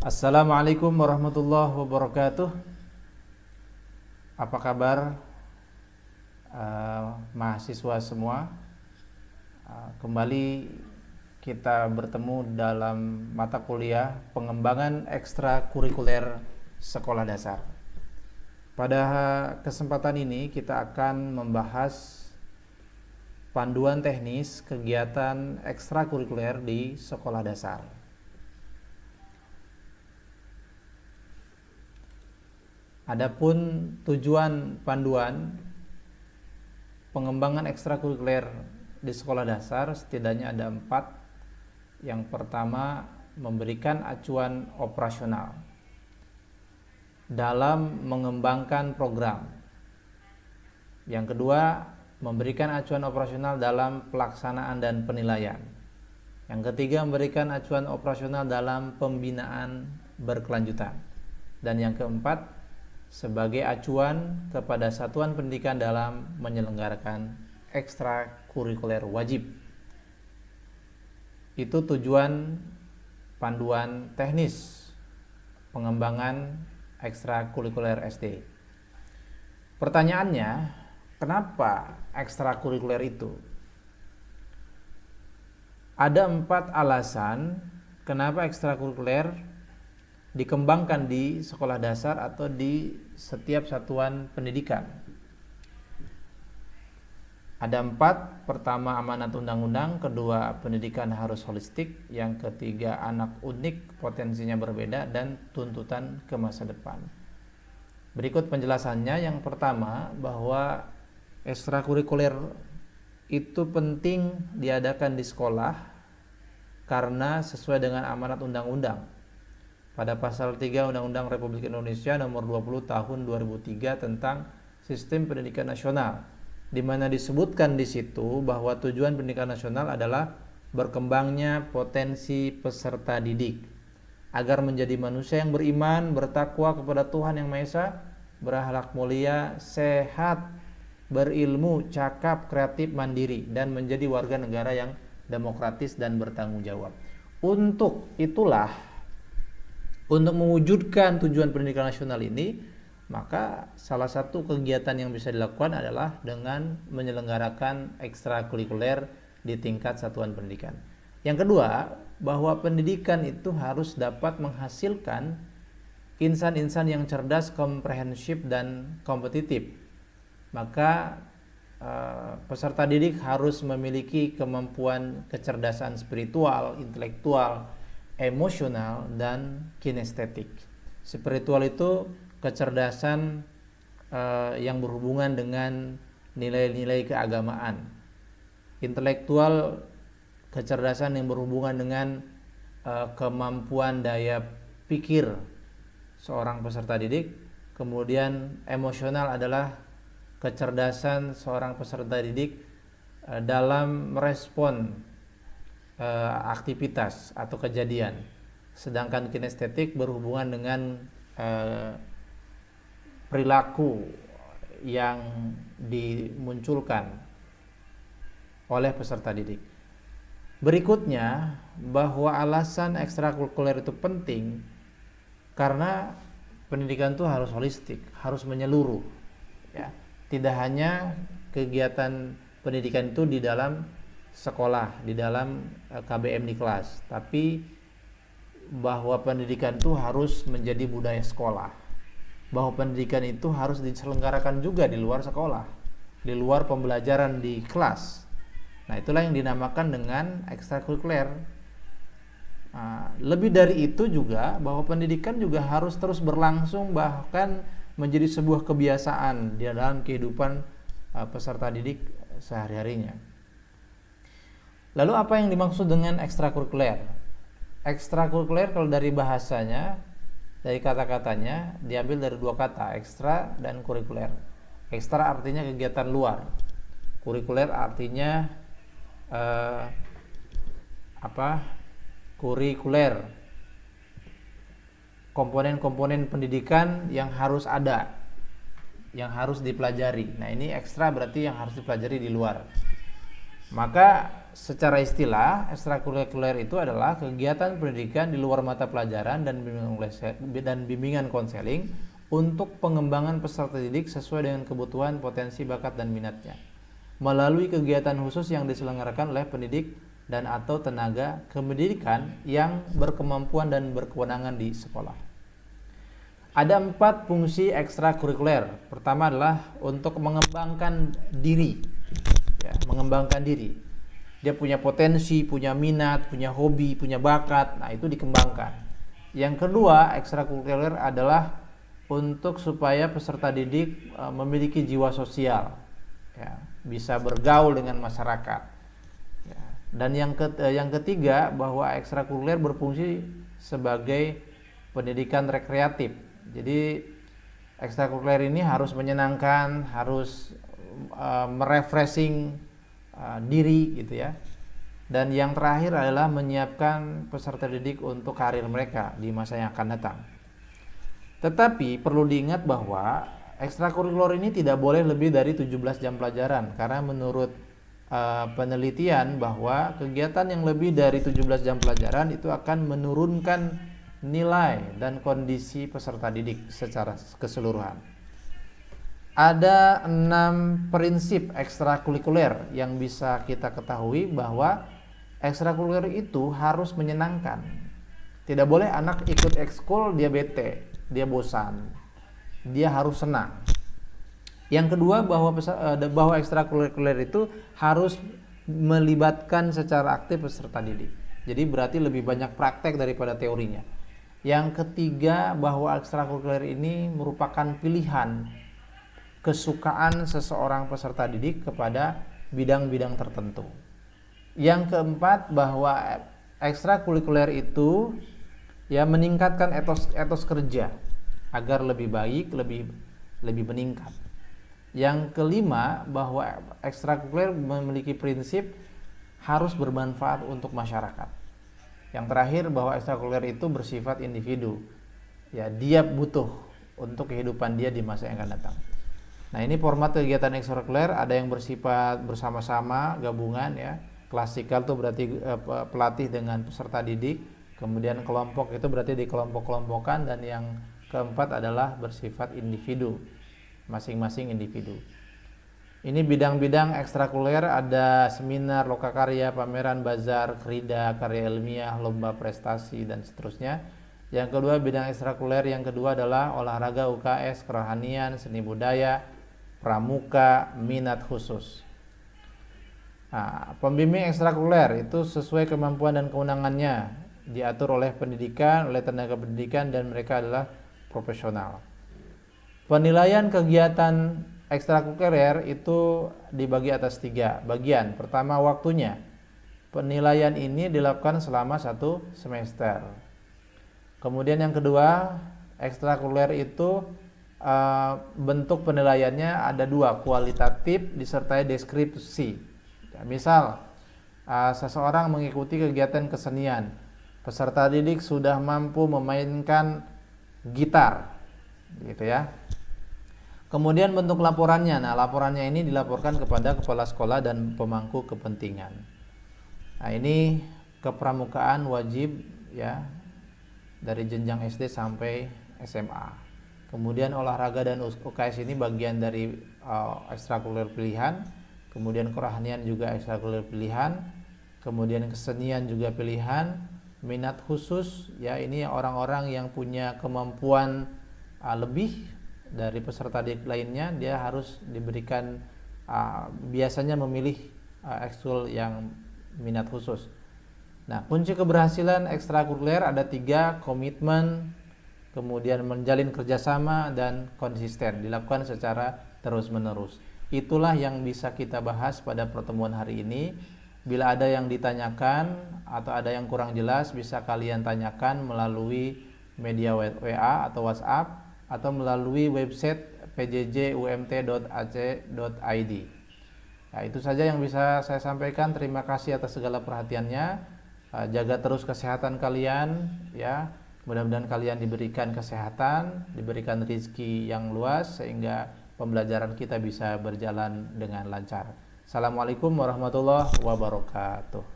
Assalamualaikum warahmatullahi wabarakatuh. Apa kabar mahasiswa semua? Kembali kita bertemu dalam mata kuliah pengembangan ekstrakurikuler sekolah dasar. Pada kesempatan ini kita akan membahas panduan teknis kegiatan ekstrakurikuler di sekolah dasar. Adapun tujuan panduan pengembangan ekstrakurikuler di sekolah dasar setidaknya ada 4. Yang pertama, memberikan acuan operasional dalam mengembangkan program. Yang kedua, memberikan acuan operasional dalam pelaksanaan dan penilaian. Yang ketiga, memberikan acuan operasional dalam pembinaan berkelanjutan. Dan yang keempat, sebagai acuan kepada satuan pendidikan dalam menyelenggarakan ekstrakurikuler wajib. Itu tujuan panduan teknis pengembangan ekstrakurikuler SD. Pertanyaannya, kenapa ekstrakurikuler itu? Ada 4 alasan kenapa ekstrakurikuler dikembangkan di sekolah dasar atau di setiap satuan pendidikan. Ada 4. Pertama, amanat undang-undang. Kedua, pendidikan harus holistik. Yang ketiga, anak unik, potensinya berbeda, dan tuntutan ke masa depan. Berikut penjelasannya. Yang pertama, bahwa ekstrakurikuler itu penting diadakan di sekolah karena sesuai dengan amanat undang-undang. Pada pasal 3 Undang-Undang Republik Indonesia nomor 20 tahun 2003 tentang Sistem Pendidikan Nasional, di mana disebutkan di situ bahwa tujuan pendidikan nasional adalah berkembangnya potensi peserta didik agar menjadi manusia yang beriman, bertakwa kepada Tuhan Yang Maha Esa, berakhlak mulia, sehat, berilmu, cakap, kreatif, mandiri, dan menjadi warga negara yang demokratis dan bertanggung jawab. Untuk mewujudkan tujuan pendidikan nasional ini, maka salah satu kegiatan yang bisa dilakukan adalah dengan menyelenggarakan ekstrakurikuler di tingkat satuan pendidikan. Yang kedua, bahwa pendidikan itu harus dapat menghasilkan insan-insan yang cerdas, komprehensif, dan kompetitif. Maka peserta didik harus memiliki kemampuan kecerdasan spiritual, intelektual, emosional, dan kinestetik. Spiritual itu kecerdasan yang berhubungan dengan nilai-nilai keagamaan. Intelektual, kecerdasan yang berhubungan dengan kemampuan daya pikir seorang peserta didik. Kemudian emosional adalah kecerdasan seorang peserta didik dalam merespon aktivitas atau kejadian. Sedangkan kinestetik berhubungan dengan perilaku yang dimunculkan oleh peserta didik. Berikutnya, bahwa alasan ekstrakurikuler itu penting karena pendidikan itu harus holistik, harus menyeluruh, ya. Tidak hanya kegiatan pendidikan itu di dalam sekolah, di dalam KBM di kelas, tapi bahwa pendidikan itu harus menjadi budaya sekolah, bahwa pendidikan itu harus diselenggarakan juga di luar sekolah, di luar pembelajaran di kelas. Nah, itulah yang dinamakan dengan ekstrakurikuler. Lebih dari itu juga, bahwa pendidikan juga harus terus berlangsung, bahkan menjadi sebuah kebiasaan di dalam kehidupan peserta didik sehari-harinya. Lalu apa yang dimaksud dengan ekstrakurikuler? Ekstrakurikuler kalau dari bahasanya, dari kata-katanya diambil dari 2 kata, ekstra dan kurikuler. Ekstra artinya kegiatan luar. Kurikuler artinya kurikuler. Komponen-komponen pendidikan yang harus ada, yang harus dipelajari. Nah, ini ekstra berarti yang harus dipelajari di luar. Maka secara istilah ekstrakurikuler itu adalah kegiatan pendidikan di luar mata pelajaran dan bimbingan konseling untuk pengembangan peserta didik sesuai dengan kebutuhan, potensi, bakat, dan minatnya melalui kegiatan khusus yang diselenggarakan oleh pendidik dan atau tenaga kependidikan yang berkemampuan dan berkewenangan di sekolah. Ada 4 fungsi ekstrakurikuler. Pertama adalah untuk mengembangkan diri. Ya, mengembangkan diri. Dia punya potensi, punya minat, punya hobi, punya bakat. Nah, itu dikembangkan. Yang kedua, ekstrakurikuler adalah untuk supaya peserta didik memiliki jiwa sosial. Ya, bisa bergaul dengan masyarakat. Ya. Dan yang ketiga, bahwa ekstrakurikuler berfungsi sebagai pendidikan rekreatif. Jadi ekstrakurikuler ini harus menyenangkan, harus merefreshing diri gitu ya. Dan yang terakhir adalah menyiapkan peserta didik untuk karir mereka di masa yang akan datang. Tetapi perlu diingat bahwa ekstrakurikuler ini tidak boleh lebih dari 17 jam pelajaran, karena menurut penelitian bahwa kegiatan yang lebih dari 17 jam pelajaran itu akan menurunkan nilai dan kondisi peserta didik secara keseluruhan. Ada 6 prinsip ekstrakurikuler yang bisa kita ketahui bahwa ekstrakurikuler itu harus menyenangkan. Tidak boleh anak ikut ekskul dia bete, dia bosan. Dia harus senang. Yang kedua, bahwa ekstrakurikuler itu harus melibatkan secara aktif peserta didik. Jadi berarti lebih banyak praktek daripada teorinya. Yang ketiga, bahwa ekstrakurikuler ini merupakan pilihan kesukaan seseorang peserta didik kepada bidang-bidang tertentu. Yang keempat, bahwa ekstrakurikuler itu ya meningkatkan etos kerja agar lebih baik, lebih meningkat. Yang kelima, bahwa ekstrakurikuler memiliki prinsip harus bermanfaat untuk masyarakat. Yang terakhir, bahwa ekstrakurikuler itu bersifat individu. Ya, dia butuh untuk kehidupan dia di masa yang akan datang. Nah, ini format kegiatan ekstrakurikuler, ada yang bersifat bersama-sama, gabungan ya. Klasikal itu berarti pelatih dengan peserta didik. Kemudian kelompok itu berarti di kelompok-kelompokan, dan yang keempat adalah bersifat individu, masing-masing individu. Ini bidang-bidang ekstrakurikuler, ada seminar, lokakarya, pameran, bazar, krida, karya ilmiah, lomba prestasi, dan seterusnya. Yang kedua, bidang ekstrakurikuler yang kedua adalah olahraga, UKS, kerohanian, seni budaya, pramuka, minat khusus. Nah, pembimbing ekstrakurikuler itu sesuai kemampuan dan kewenangannya, diatur oleh pendidikan, oleh tenaga pendidikan, dan mereka adalah profesional. Penilaian kegiatan ekstrakurikuler itu dibagi atas 3 bagian. Pertama, waktunya. Penilaian ini dilakukan selama 1 semester. Kemudian yang kedua, ekstrakurikuler itu bentuk penilaiannya ada 2, kualitatif disertai deskripsi. Ya, misal seseorang mengikuti kegiatan kesenian, peserta didik sudah mampu memainkan gitar, gitu ya. Kemudian bentuk laporannya. Nah, laporannya ini dilaporkan kepada kepala sekolah dan pemangku kepentingan. Nah, ini kepramukaan wajib ya, dari jenjang SD sampai SMA. Kemudian olahraga dan UKS ini bagian dari ekstrakurikuler pilihan. Kemudian kerohanian juga ekstrakurikuler pilihan. Kemudian kesenian juga pilihan. Minat khusus ya, ini orang-orang yang punya kemampuan lebih dari peserta didik lainnya, dia harus diberikan biasanya memilih ekskul yang minat khusus. Nah, kunci keberhasilan ekstrakurikuler ada 3, komitmen, kemudian menjalin kerjasama, dan konsisten, dilakukan secara terus-menerus. Itulah yang bisa kita bahas pada pertemuan hari ini. Bila ada yang ditanyakan atau ada yang kurang jelas, bisa kalian tanyakan melalui media WA atau WhatsApp, atau melalui website pjjumt.ac.id. Nah, itu saja yang bisa saya sampaikan. Terima kasih atas segala perhatiannya. Jaga terus kesehatan kalian ya. Mudah-mudahan kalian diberikan kesehatan, diberikan rezeki yang luas sehingga pembelajaran kita bisa berjalan dengan lancar. Assalamualaikum warahmatullahi wabarakatuh.